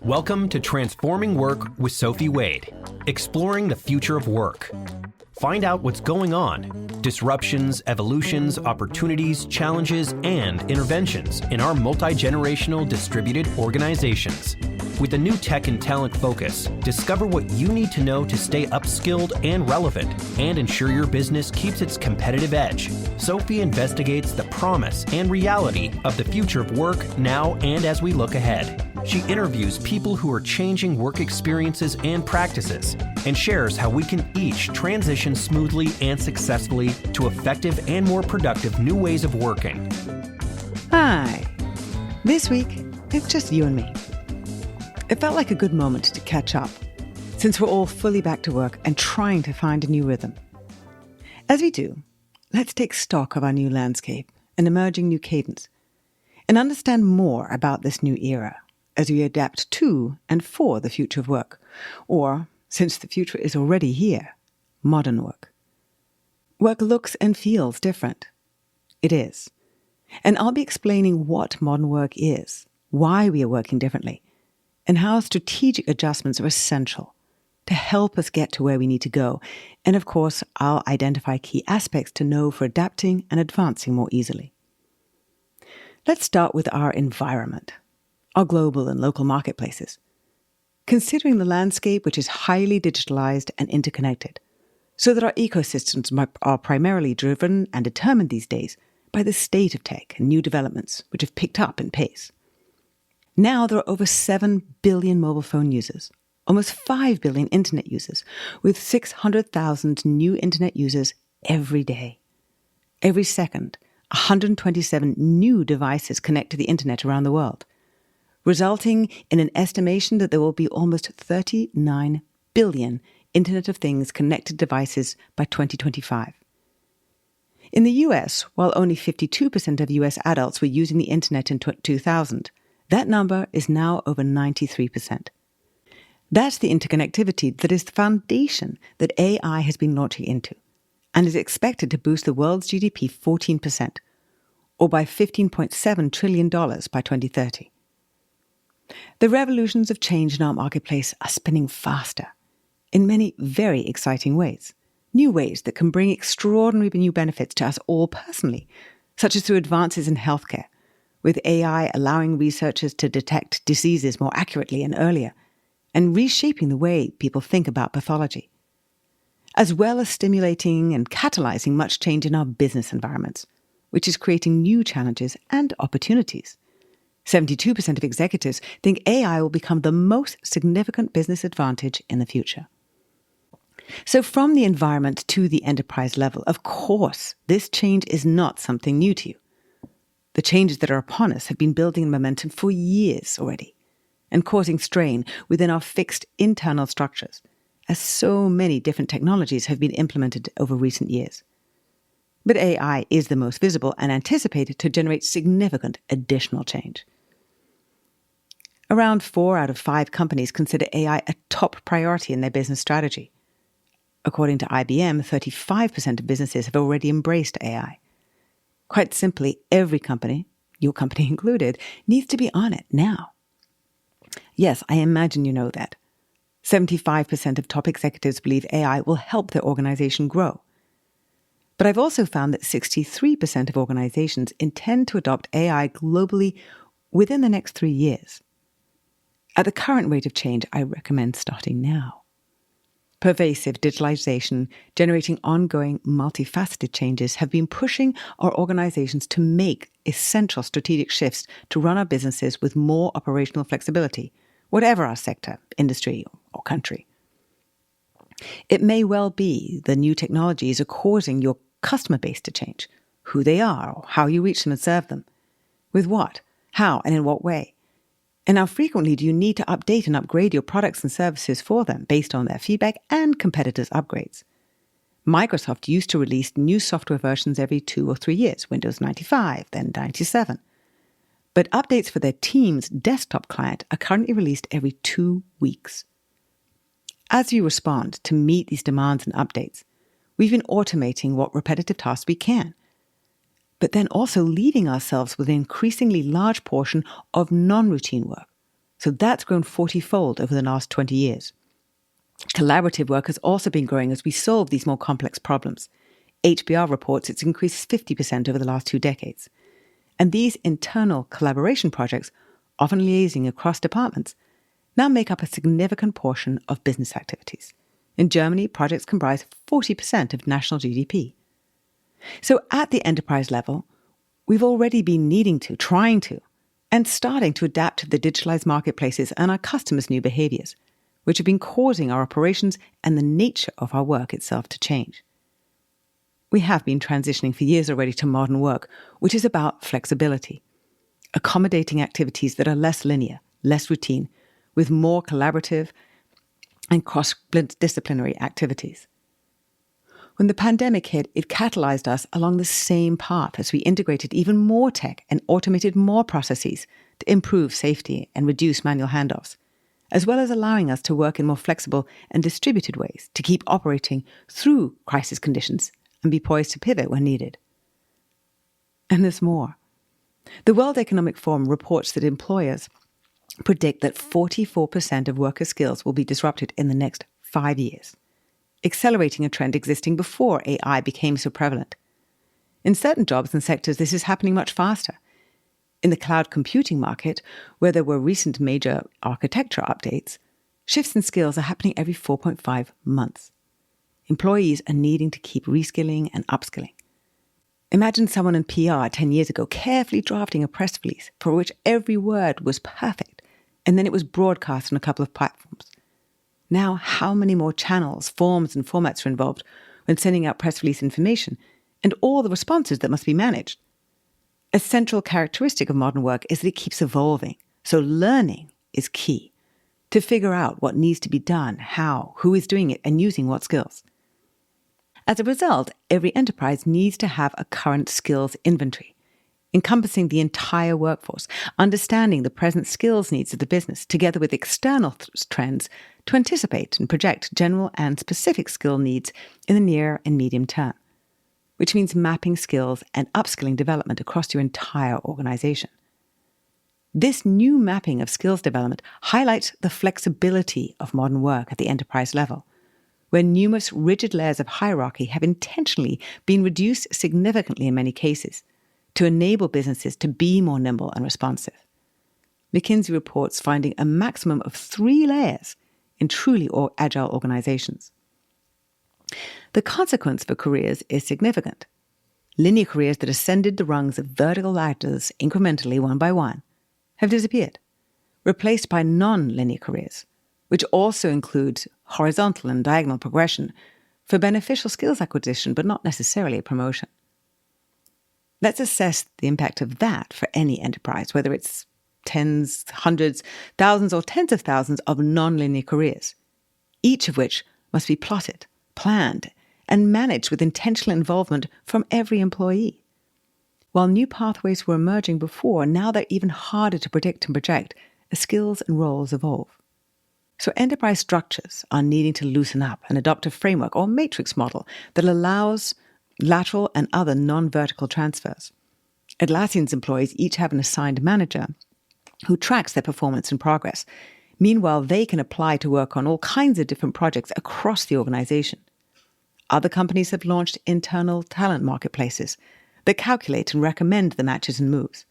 Welcome to Transforming Work with Sophie Wade, exploring the future of work. Find out what's going on, disruptions, evolutions, opportunities, challenges, and interventions in our multi-generational distributed organizations. With a new tech and talent focus, discover what you need to know to stay upskilled and relevant and ensure your business keeps its competitive edge. Sophie investigates the promise and reality of the future of work now and as we look ahead. She interviews people who are changing work experiences and practices and shares how we can each transition smoothly and successfully to effective and more productive new ways of working. Hi. This week, it's just you and me. It felt like a good moment to catch up, since we're all fully back to work and trying to find a new rhythm. As we do, let's take stock of our new landscape and emerging new cadence, and understand more about this new era as we adapt to and for the future of work, or, since the future is already here, modern work. Work looks and feels different. It is. And I'll be explaining what modern work is, why we are working differently, and how strategic adjustments are essential to help us get to where we need to go. And of course, I'll identify key aspects to know for adapting and advancing more easily. Let's start with our environment, our global and local marketplaces. Considering the landscape, which is highly digitalized and interconnected, so that our ecosystems are primarily driven and determined these days by the state of tech and new developments, which have picked up in pace. Now there are over 7 billion mobile phone users, almost 5 billion internet users, with 600,000 new internet users every day. Every second, 127 new devices connect to the internet around the world, resulting in an estimation that there will be almost 39 billion Internet of Things connected devices by 2025. In the US, while only 52% of US adults were using the internet in 2000, that number is now over 93%. That's the interconnectivity that is the foundation that AI has been launching into, and is expected to boost the world's GDP 14%, or by $15.7 trillion by 2030. The revolutions of change in our marketplace are spinning faster, in many very exciting ways. New ways that can bring extraordinary new benefits to us all personally, such as through advances in healthcare, with AI allowing researchers to detect diseases more accurately and earlier, and reshaping the way people think about pathology, as well as stimulating and catalyzing much change in our business environments, which is creating new challenges and opportunities. 72% of executives think AI will become the most significant business advantage in the future. So from the environment to the enterprise level, of course, this change is not something new to you. The changes that are upon us have been building momentum for years already and causing strain within our fixed internal structures, as so many different technologies have been implemented over recent years. But AI is the most visible and anticipated to generate significant additional change. Around 4 out of 5 companies consider AI a top priority in their business strategy. According to IBM, 35% of businesses have already embraced AI. Quite simply, every company, your company included, needs to be on it now. Yes, I imagine you know that. 75% of top executives believe AI will help their organization grow. But I've also found that 63% of organizations intend to adopt AI globally within the next 3 years. At the current rate of change, I recommend starting now. Pervasive digitalization, generating ongoing, multifaceted changes have been pushing our organizations to make essential strategic shifts to run our businesses with more operational flexibility, whatever our sector, industry, or country. It may well be the new technologies are causing your customer base to change, who they are, or how you reach them and serve them, with what, how, and in what way. And how frequently do you need to update and upgrade your products and services for them based on their feedback and competitors' upgrades? Microsoft used to release new software versions every 2 or 3 years, Windows 95, then 97. But updates for their Teams desktop client are currently released every 2 weeks. As you respond to meet these demands and updates, we've been automating what repetitive tasks we can, but then also leaving ourselves with an increasingly large portion of non-routine work, So that's grown 40-fold over the last 20 years. Collaborative work has also been growing as we solve these more complex problems. HBR reports it's increased 50% over the last 2 decades. And these internal collaboration projects, often liaising across departments, now make up a significant portion of business activities. In Germany, projects comprise 40% of national GDP. So at the enterprise level, we've already been trying to, and starting to adapt to the digitalized marketplaces and our customers' new behaviors, which have been causing our operations and the nature of our work itself to change. We have been transitioning for years already to modern work, which is about flexibility, accommodating activities that are less linear, less routine, with more collaborative and cross-disciplinary activities. When the pandemic hit, it catalyzed us along the same path as we integrated even more tech and automated more processes to improve safety and reduce manual handoffs, as well as allowing us to work in more flexible and distributed ways to keep operating through crisis conditions and be poised to pivot when needed. And there's more. The World Economic Forum reports that employers predict that 44% of worker skills will be disrupted in the next 5 years, accelerating a trend existing before AI became so prevalent. In certain jobs and sectors, this is happening much faster. In the cloud computing market, where there were recent major architecture updates, shifts in skills are happening every 4.5 months. Employees are needing to keep reskilling and upskilling. Imagine someone in PR 10 years ago carefully drafting a press release for which every word was perfect, and then it was broadcast on a couple of platforms. Now, how many more channels, forms, and formats are involved when sending out press release information, and all the responses that must be managed? A central characteristic of modern work is that it keeps evolving, so learning is key to figure out what needs to be done, how, who is doing it, and using what skills. As a result, every enterprise needs to have a current skills inventory, encompassing the entire workforce, understanding the present skills needs of the business, together with external trends to anticipate and project general and specific skill needs in the near and medium term, which means mapping skills and upskilling development across your entire organization. This new mapping of skills development highlights the flexibility of modern work at the enterprise level, where numerous rigid layers of hierarchy have intentionally been reduced significantly in many cases to enable businesses to be more nimble and responsive. McKinsey reports finding a maximum of 3 layers in truly agile organizations. The consequence for careers is significant. Linear careers that ascended the rungs of vertical ladders incrementally one by one have disappeared, replaced by non-linear careers, which also includes horizontal and diagonal progression for beneficial skills acquisition, but not necessarily a promotion. Let's assess the impact of that for any enterprise, whether it's tens, hundreds, thousands, or tens of thousands of non-linear careers, each of which must be plotted, planned, and managed with intentional involvement from every employee. While new pathways were emerging before, now they're even harder to predict and project as skills and roles evolve. So enterprise structures are needing to loosen up and adopt a framework or matrix model that allows lateral and other non-vertical transfers. Atlassian's employees each have an assigned manager who tracks their performance and progress. Meanwhile, they can apply to work on all kinds of different projects across the organization. Other companies have launched internal talent marketplaces that calculate and recommend the matches and moves.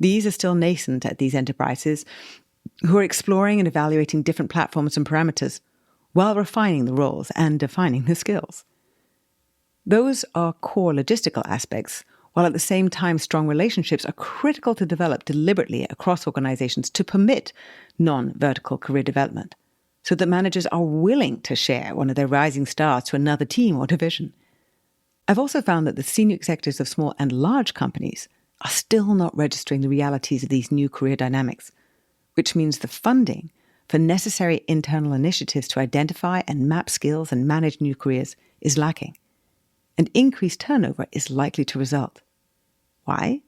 These are still nascent at these enterprises, who are exploring and evaluating different platforms and parameters while refining the roles and defining the skills. Those are core logistical aspects, while at the same time strong relationships are critical to develop deliberately across organizations to permit non-vertical career development, so that managers are willing to share one of their rising stars to another team or division. I've also found that the senior executives of small and large companies are still not registering the realities of these new career dynamics, which means the funding for necessary internal initiatives to identify and map skills and manage new careers is lacking, and increased turnover is likely to result. Why?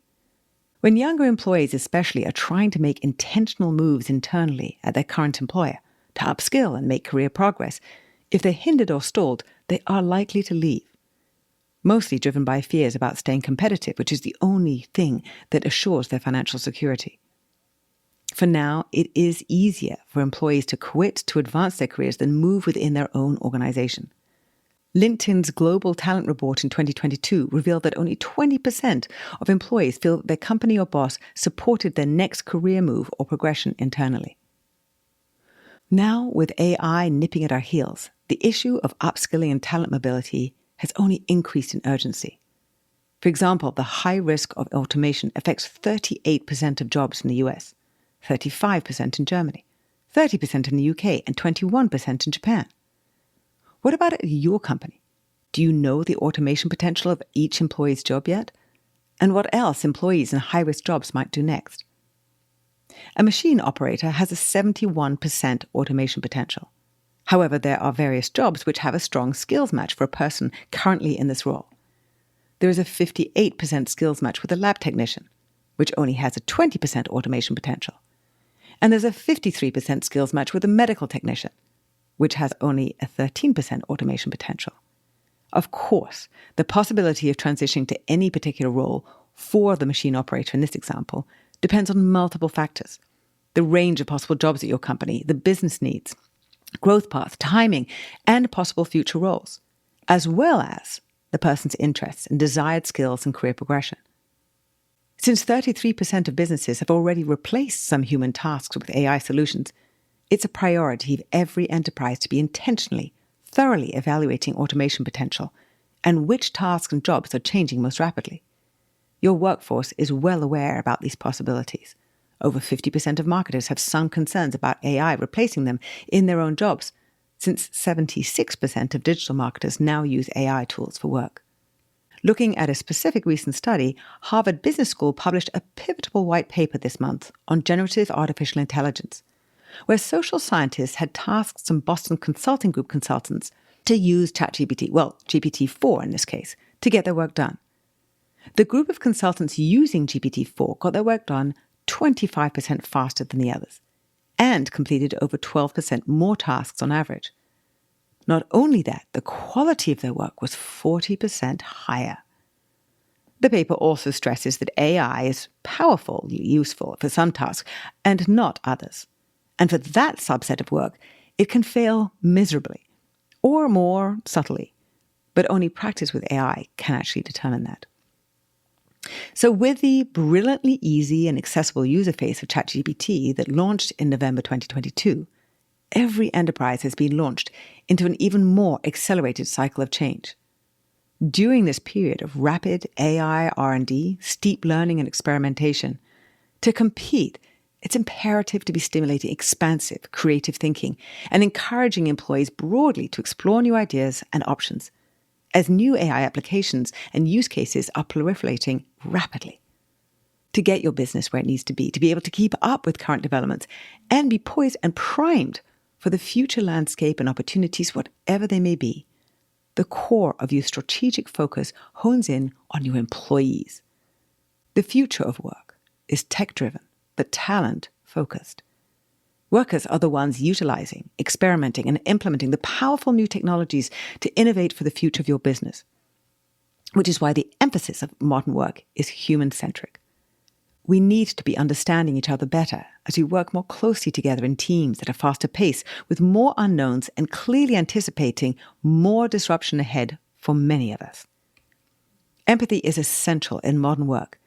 When younger employees especially are trying to make intentional moves internally at their current employer to upskill and make career progress, if they're hindered or stalled, they are likely to leave, mostly driven by fears about staying competitive, which is the only thing that assures their financial security. For now, it is easier for employees to quit to advance their careers than move within their own organization. LinkedIn's Global Talent Report in 2022 revealed that only 20% of employees feel that their company or boss supported their next career move or progression internally. Now, with AI nipping at our heels, the issue of upskilling and talent mobility has only increased in urgency. For example, the high risk of automation affects 38% of jobs in the US, 35% in Germany, 30% in the UK, and 21% in Japan. What about at your company? Do you know the automation potential of each employee's job yet? And what else employees in high-risk jobs might do next? A machine operator has a 71% automation potential. However, there are various jobs which have a strong skills match for a person currently in this role. There is a 58% skills match with a lab technician, which only has a 20% automation potential. And there's a 53% skills match with a medical technician, which has only a 13% automation potential. Of course, the possibility of transitioning to any particular role for the machine operator in this example depends on multiple factors. The range of possible jobs at your company, the business needs, growth path, timing, and possible future roles, as well as the person's interests and desired skills and career progression. Since 33% of businesses have already replaced some human tasks with AI solutions, it's a priority of every enterprise to be intentionally, thoroughly evaluating automation potential and which tasks and jobs are changing most rapidly. Your workforce is well aware about these possibilities. Over 50% of marketers have some concerns about AI replacing them in their own jobs, since 76% of digital marketers now use AI tools for work. Looking at a specific recent study, Harvard Business School published a pivotal white paper this month on generative artificial intelligence, where social scientists had tasked some Boston Consulting Group consultants to use ChatGPT, well, GPT-4 in this case, to get their work done. The group of consultants using GPT-4 got their work done 25% faster than the others, and completed over 12% more tasks on average. Not only that, the quality of their work was 40% higher. The paper also stresses that AI is powerfully useful for some tasks and not others. And for that subset of work, it can fail miserably, or more subtly, but only practice with AI can actually determine that. So with the brilliantly easy and accessible user face of ChatGPT that launched in November 2022, every enterprise has been launched into an even more accelerated cycle of change. During this period of rapid AI R&D, steep learning and experimentation, to compete, it's imperative to be stimulating expansive, creative thinking and encouraging employees broadly to explore new ideas and options, as new AI applications and use cases are proliferating rapidly. To get your business where it needs to be able to keep up with current developments and be poised and primed for the future landscape and opportunities, whatever they may be, the core of your strategic focus hones in on your employees. The future of work is tech-driven, but talent-focused. Workers are the ones utilizing, experimenting, and implementing the powerful new technologies to innovate for the future of your business, which is why the emphasis of modern work is human-centric. We need to be understanding each other better as we work more closely together in teams at a faster pace with more unknowns and clearly anticipating more disruption ahead for many of us. Empathy is essential in modern work,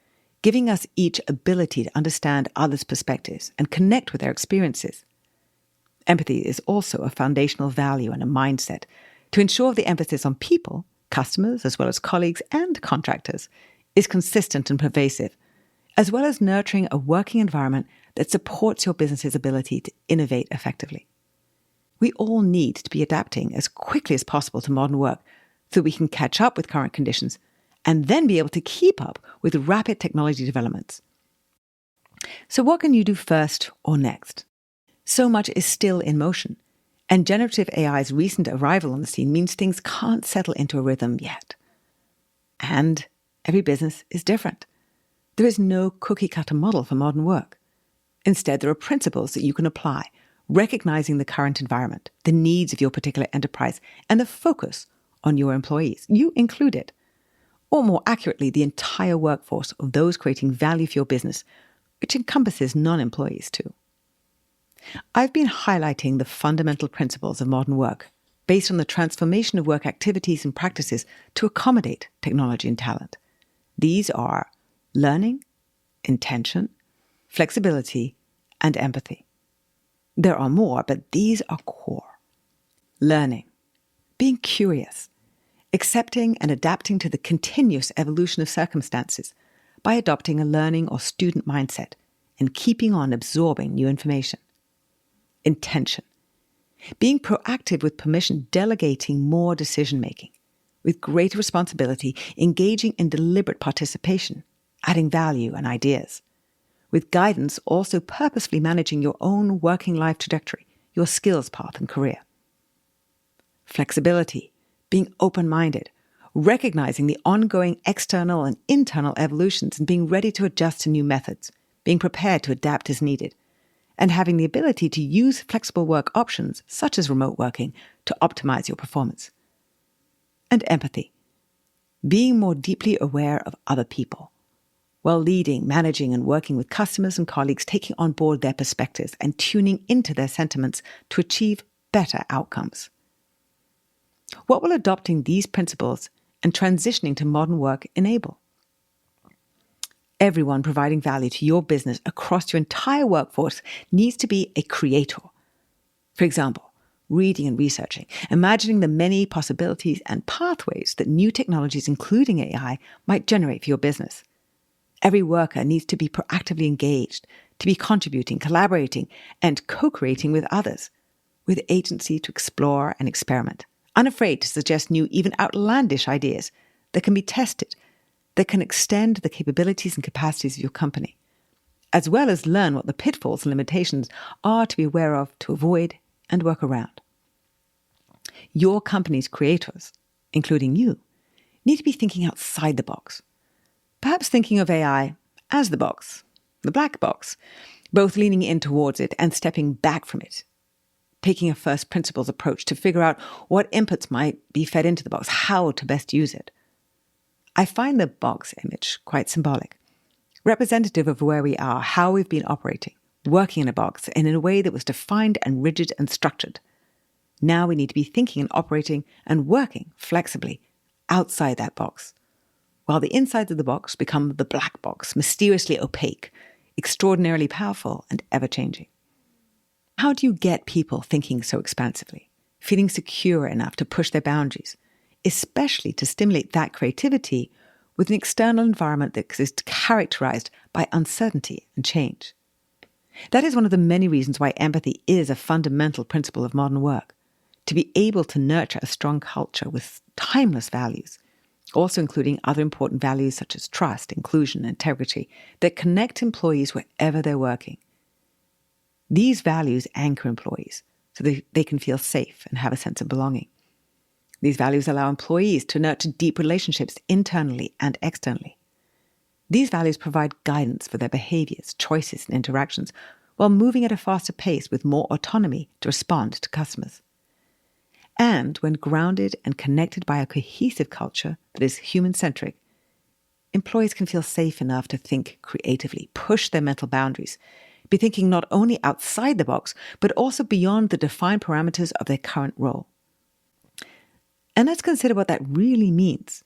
giving us each ability to understand others' perspectives and connect with their experiences. Empathy is also a foundational value and a mindset to ensure the emphasis on people, customers, as well as colleagues and contractors, is consistent and pervasive, as well as nurturing a working environment that supports your business's ability to innovate effectively. We all need to be adapting as quickly as possible to modern work so we can catch up with current conditions and then be able to keep up with rapid technology developments. So what can you do first or next? So much is still in motion, and generative AI's recent arrival on the scene means things can't settle into a rhythm yet. And every business is different. There is no cookie-cutter model for modern work. Instead, there are principles that you can apply, recognizing the current environment, the needs of your particular enterprise, and the focus on your employees, you included, or more accurately, the entire workforce of those creating value for your business, which encompasses non-employees too. I've been highlighting the fundamental principles of modern work based on the transformation of work activities and practices to accommodate technology and talent. These are learning, intention, flexibility, and empathy. There are more, but these are core. Learning, being curious, accepting and adapting to the continuous evolution of circumstances by adopting a learning or student mindset and keeping on absorbing new information. Intention, being proactive with permission, delegating more decision-making, with greater responsibility, engaging in deliberate participation, adding value and ideas. With guidance, also purposefully managing your own working life trajectory, your skills path and career. Flexibility, being open-minded, recognizing the ongoing external and internal evolutions and being ready to adjust to new methods, being prepared to adapt as needed, and having the ability to use flexible work options, such as remote working, to optimize your performance. And empathy, being more deeply aware of other people, while leading, managing, and working with customers and colleagues, taking on board their perspectives and tuning into their sentiments to achieve better outcomes. What will adopting these principles and transitioning to modern work enable? Everyone providing value to your business across your entire workforce needs to be a creator. For example, reading and researching, imagining the many possibilities and pathways that new technologies, including AI, might generate for your business. Every worker needs to be proactively engaged, to be contributing, collaborating, and co-creating with others, with agency to explore and experiment, unafraid to suggest new, even outlandish ideas that can be tested, that can extend the capabilities and capacities of your company, as well as learn what the pitfalls and limitations are to be aware of, to avoid and work around. Your company's creators, including you, need to be thinking outside the box, perhaps thinking of AI as the box, the black box, both leaning in towards it and stepping back from it, taking a first principles approach to figure out what inputs might be fed into the box, how to best use it. I find the box image quite symbolic, representative of where we are, how we've been operating, working in a box, and in a way that was defined and rigid and structured. Now we need to be thinking and operating and working flexibly outside that box, while the insides of the box become the black box, mysteriously opaque, extraordinarily powerful, and ever-changing. How do you get people thinking so expansively, feeling secure enough to push their boundaries, especially to stimulate that creativity with an external environment that is characterized by uncertainty and change? That is one of the many reasons why empathy is a fundamental principle of modern work, to be able to nurture a strong culture with timeless values, also including other important values such as trust, inclusion, and integrity that connect employees wherever they're working. These values anchor employees so they can feel safe and have a sense of belonging. These values allow employees to nurture deep relationships internally and externally. These values provide guidance for their behaviors, choices, and interactions while moving at a faster pace with more autonomy to respond to customers. And when grounded and connected by a cohesive culture that is human-centric, employees can feel safe enough to think creatively, push their mental boundaries, be thinking not only outside the box, but also beyond the defined parameters of their current role. And let's consider what that really means.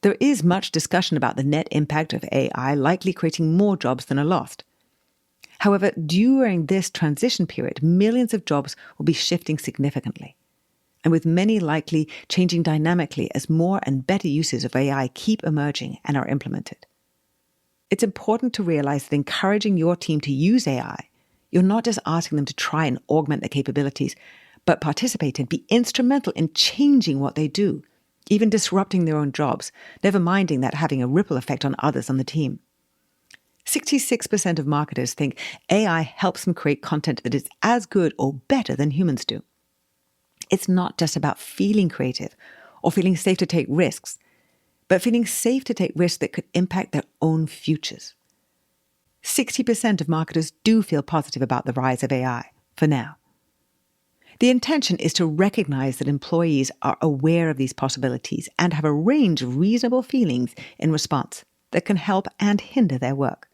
There is much discussion about the net impact of AI likely creating more jobs than are lost. However, during this transition period, millions of jobs will be shifting significantly, and with many likely changing dynamically as more and better uses of AI keep emerging and are implemented. It's important to realize that encouraging your team to use AI, you're not just asking them to try and augment their capabilities, but participate and be instrumental in changing what they do, even disrupting their own jobs, never minding that having a ripple effect on others on the team. 66% of marketers think AI helps them create content that is as good or better than humans do. It's not just about feeling creative or feeling safe to take risks, but feeling safe to take risks that could impact their own futures. 60% of marketers do feel positive about the rise of AI, for now. The intention is to recognize that employees are aware of these possibilities and have a range of reasonable feelings in response that can help and hinder their work.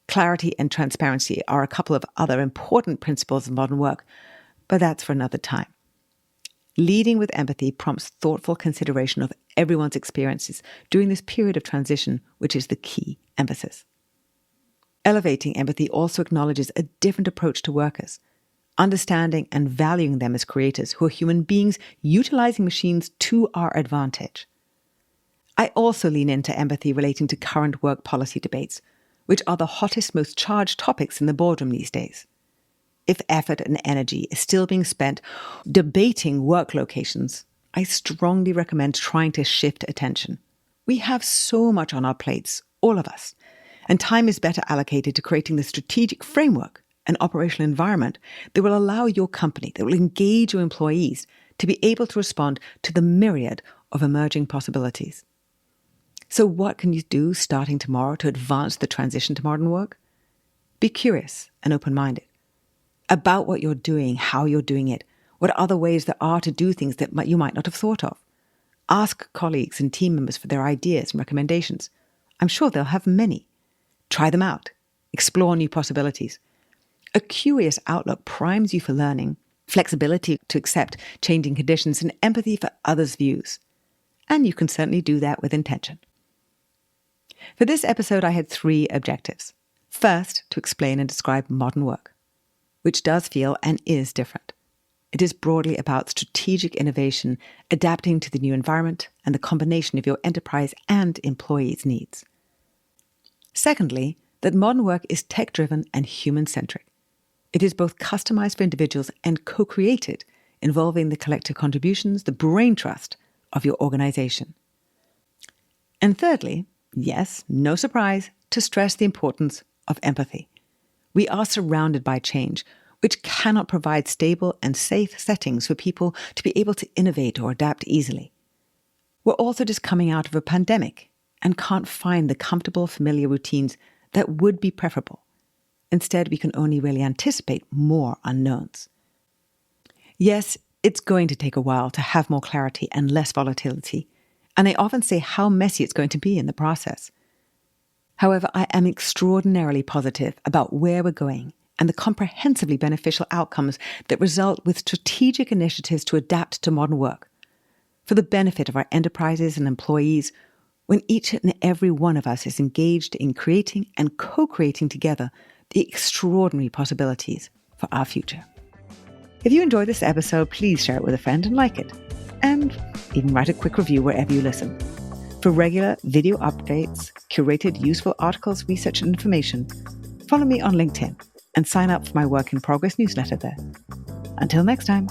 Clarity and transparency are a couple of other important principles of modern work, but that's for another time. Leading with empathy prompts thoughtful consideration of everyone's experiences during this period of transition, which is the key emphasis. Elevating empathy also acknowledges a different approach to workers, understanding and valuing them as creators who are human beings utilizing machines to our advantage. I also lean into empathy relating to current work policy debates, which are the hottest, most charged topics in the boardroom these days. If effort and energy is still being spent debating work locations, I strongly recommend trying to shift attention. We have so much on our plates, all of us, and time is better allocated to creating the strategic framework and operational environment that will allow your company, that will engage your employees to be able to respond to the myriad of emerging possibilities. So what can you do starting tomorrow to advance the transition to modern work? Be curious and open-minded about what you're doing, how you're doing it, what other ways there are to do things that you might not have thought of. Ask colleagues and team members for their ideas and recommendations. I'm sure they'll have many. Try them out. Explore new possibilities. A curious outlook primes you for learning, flexibility to accept changing conditions, and empathy for others' views. And you can certainly do that with intention. For this episode, I had 3 objectives. First, to explain and describe modern work, which does feel and is different. It is broadly about strategic innovation, adapting to the new environment and the combination of your enterprise and employees' needs. Secondly, that modern work is tech-driven and human-centric. It is both customized for individuals and co-created, involving the collective contributions, the brain trust of your organization. And thirdly, yes, no surprise, to stress the importance of empathy. We are surrounded by change, which cannot provide stable and safe settings for people to be able to innovate or adapt easily. We're also just coming out of a pandemic and can't find the comfortable, familiar routines that would be preferable. Instead, we can only really anticipate more unknowns. Yes, it's going to take a while to have more clarity and less volatility, and I often say how messy it's going to be in the process. However, I am extraordinarily positive about where we're going and the comprehensively beneficial outcomes that result with strategic initiatives to adapt to modern work, for the benefit of our enterprises and employees, when each and every one of us is engaged in creating and co-creating together the extraordinary possibilities for our future. If you enjoyed this episode, please share it with a friend and like it. And even write a quick review wherever you listen. For regular video updates, curated useful articles, research and information, follow me on LinkedIn and sign up for my Work in Progress newsletter there. Until next time.